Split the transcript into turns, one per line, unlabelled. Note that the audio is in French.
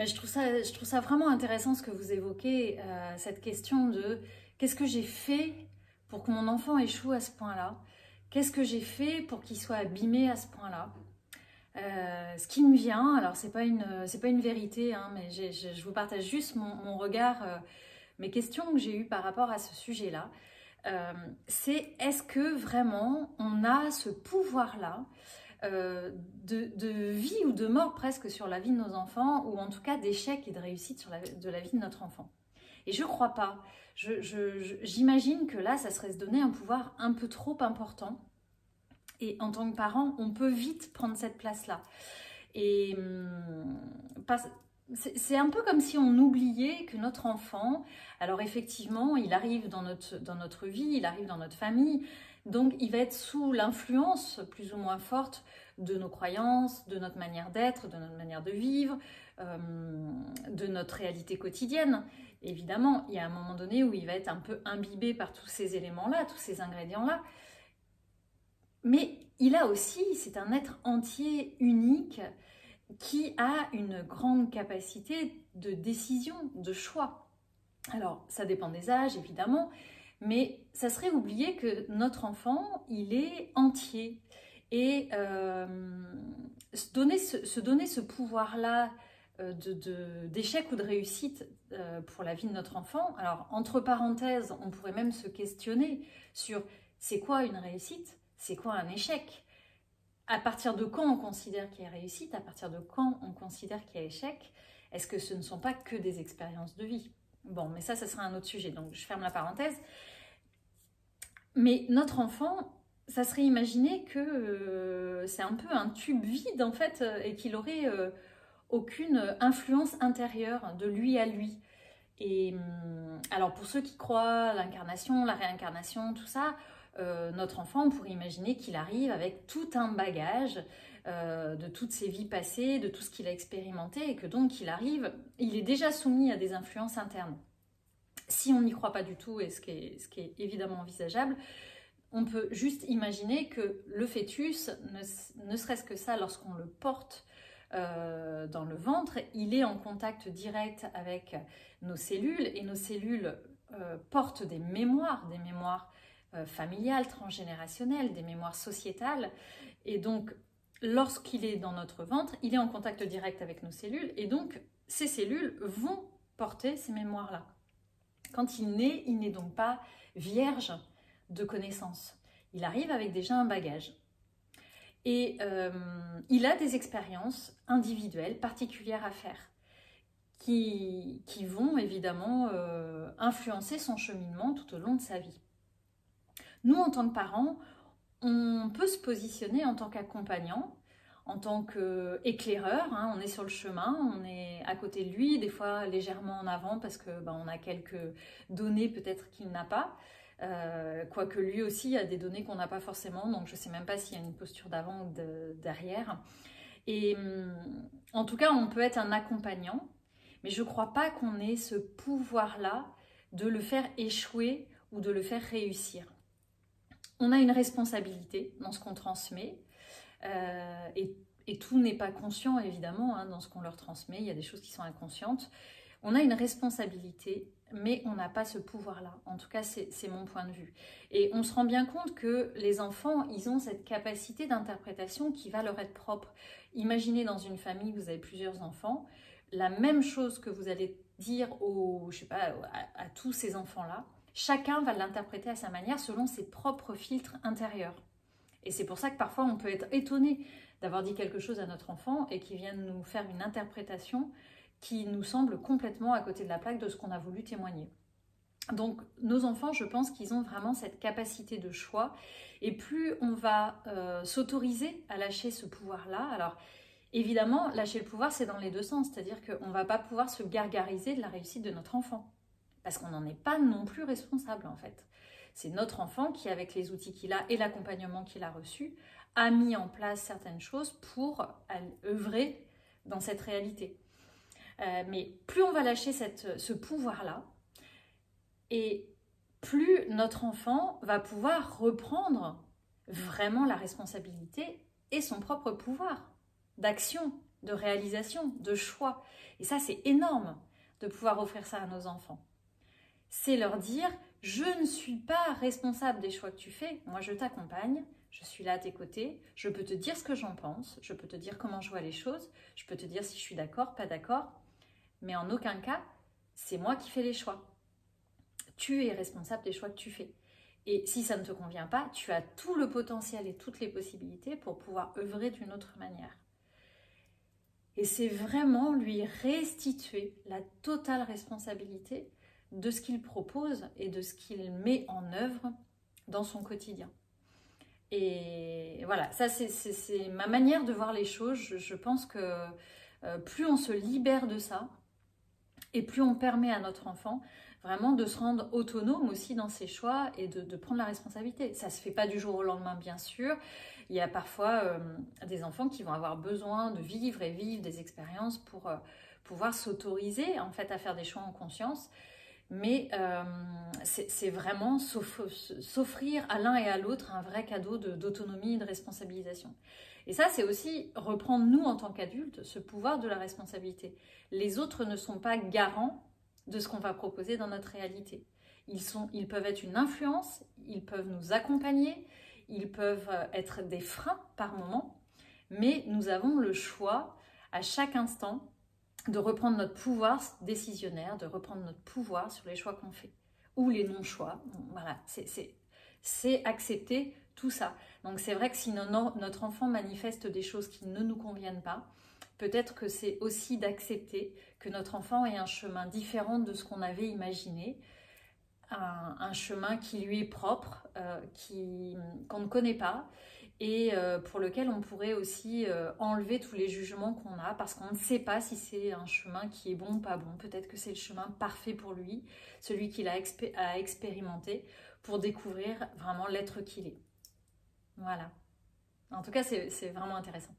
Mais je trouve ça vraiment intéressant ce que vous évoquez, cette question de qu'est-ce que j'ai fait pour que mon enfant échoue à ce point-là? Qu'est-ce que j'ai fait pour qu'il soit abîmé à ce point-là? Ce qui me vient, alors c'est pas une vérité, hein, mais je vous partage juste mon regard, mes questions que j'ai eues par rapport à ce sujet-là. C'est est-ce que vraiment on a ce pouvoir-là de vie ou de mort presque sur la vie de nos enfants, ou en tout cas d'échec et de réussite sur de la vie de notre enfant? Et je crois pas. J'imagine que là, ça serait se donner un pouvoir un peu trop important. Et en tant que parent, on peut vite prendre cette place-là. Et c'est un peu comme si on oubliait que notre enfant, alors effectivement, il arrive dans notre vie, il arrive dans notre famille, donc il va être sous l'influence plus ou moins forte de nos croyances, de notre manière d'être, de notre manière de vivre, de notre réalité quotidienne. Évidemment, il y a un moment donné où il va être un peu imbibé par tous ces éléments-là, tous ces ingrédients-là. Mais il a aussi, c'est un être entier, unique, qui a une grande capacité de décision, de choix. Alors, ça dépend des âges, évidemment, mais ça serait oublier que notre enfant, il est entier. Et se donner ce pouvoir-là d'échec ou de réussite pour la vie de notre enfant, alors, entre parenthèses, on pourrait même se questionner sur c'est quoi une réussite ? C'est quoi un échec? À partir de quand on considère qu'il y a réussite? À partir de quand on considère qu'il y a échec? Est-ce que ce ne sont pas que des expériences de vie? Bon, mais ça sera un autre sujet, donc je ferme la parenthèse. Mais notre enfant, ça serait imaginer que c'est un peu un tube vide, en fait, et qu'il aurait aucune influence intérieure de lui à lui. Et alors, pour ceux qui croient à l'incarnation, la réincarnation, tout ça, notre enfant, on pourrait imaginer qu'il arrive avec tout un bagage de toutes ses vies passées, de tout ce qu'il a expérimenté, et que donc il est déjà soumis à des influences internes. Si on n'y croit pas du tout, et ce qui est évidemment envisageable, on peut juste imaginer que le fœtus, ne serait-ce que ça, lorsqu'on le porte dans le ventre, il est en contact direct avec nos cellules, et nos cellules portent des mémoires familiales, transgénérationnelles, des mémoires sociétales, et donc lorsqu'il est dans notre ventre, il est en contact direct avec nos cellules, et donc ces cellules vont porter ces mémoires-là. Quand il n'est donc pas vierge de connaissances. Il arrive avec déjà un bagage. Et il a des expériences individuelles, particulières à faire, qui vont évidemment influencer son cheminement tout au long de sa vie. Nous, en tant que parents, on peut se positionner en tant qu'accompagnant, en tant qu'éclaireur, hein, on est sur le chemin, on est à côté de lui, des fois légèrement en avant parce que on a quelques données peut-être qu'il n'a pas, quoique lui aussi a des données qu'on n'a pas forcément, donc je ne sais même pas s'il y a une posture d'avant ou derrière. Et en tout cas, on peut être un accompagnant, mais je ne crois pas qu'on ait ce pouvoir-là de le faire échouer ou de le faire réussir. On a une responsabilité dans ce qu'on transmet, et tout n'est pas conscient évidemment hein, dans ce qu'on leur transmet, il y a des choses qui sont inconscientes. On a une responsabilité, mais on n'a pas ce pouvoir-là. En tout cas, c'est mon point de vue. Et on se rend bien compte que les enfants, ils ont cette capacité d'interprétation qui va leur être propre. Imaginez dans une famille, vous avez plusieurs enfants, la même chose que vous allez dire à tous ces enfants-là, chacun va l'interpréter à sa manière selon ses propres filtres intérieurs. Et c'est pour ça que parfois on peut être étonné d'avoir dit quelque chose à notre enfant et qu'il vienne nous faire une interprétation qui nous semble complètement à côté de la plaque de ce qu'on a voulu témoigner. Donc nos enfants, je pense qu'ils ont vraiment cette capacité de choix, et plus on va s'autoriser à lâcher ce pouvoir-là, alors évidemment, lâcher le pouvoir, c'est dans les deux sens, c'est-à-dire qu'on ne va pas pouvoir se gargariser de la réussite de notre enfant, parce qu'on n'en est pas non plus responsable en fait. C'est notre enfant qui, avec les outils qu'il a et l'accompagnement qu'il a reçu, a mis en place certaines choses pour œuvrer dans cette réalité. Mais plus on va lâcher ce pouvoir-là, et plus notre enfant va pouvoir reprendre vraiment la responsabilité et son propre pouvoir d'action de réalisation, de choix. Et ça, c'est énorme de pouvoir offrir ça à nos enfants. C'est leur dire, je ne suis pas responsable des choix que tu fais, moi je t'accompagne, je suis là à tes côtés, je peux te dire ce que j'en pense, je peux te dire comment je vois les choses, je peux te dire si je suis d'accord, pas d'accord, mais en aucun cas, c'est moi qui fais les choix. Tu es responsable des choix que tu fais. Et si ça ne te convient pas, tu as tout le potentiel et toutes les possibilités pour pouvoir œuvrer d'une autre manière. Et c'est vraiment lui restituer la totale responsabilité de ce qu'il propose et de ce qu'il met en œuvre dans son quotidien. Et voilà, ça c'est ma manière de voir les choses. Je pense que plus on se libère de ça, et plus on permet à notre enfant vraiment de se rendre autonome aussi dans ses choix et de prendre la responsabilité. Ça ne se fait pas du jour au lendemain, bien sûr. Il y a parfois des enfants qui vont avoir besoin de vivre des expériences pour pouvoir s'autoriser en fait à faire des choix en conscience. Mais c'est vraiment s'offrir à l'un et à l'autre un vrai cadeau d'autonomie et de responsabilisation. Et ça, c'est aussi reprendre, nous, en tant qu'adultes, ce pouvoir de la responsabilité. Les autres ne sont pas garants de ce qu'on va proposer dans notre réalité. Ils peuvent être une influence, ils peuvent nous accompagner, ils peuvent être des freins par moment, mais nous avons le choix à chaque instant de reprendre notre pouvoir décisionnaire, de reprendre notre pouvoir sur les choix qu'on fait, ou les non-choix. Voilà, c'est accepter tout ça. Donc c'est vrai que si notre enfant manifeste des choses qui ne nous conviennent pas, peut-être que c'est aussi d'accepter que notre enfant ait un chemin différent de ce qu'on avait imaginé, un chemin qui lui est propre, qu'on ne connaît pas, et pour lequel on pourrait aussi enlever tous les jugements qu'on a, parce qu'on ne sait pas si c'est un chemin qui est bon ou pas bon. Peut-être que c'est le chemin parfait pour lui, celui qu'il a expérimenté, pour découvrir vraiment l'être qu'il est. Voilà. En tout cas, c'est vraiment intéressant.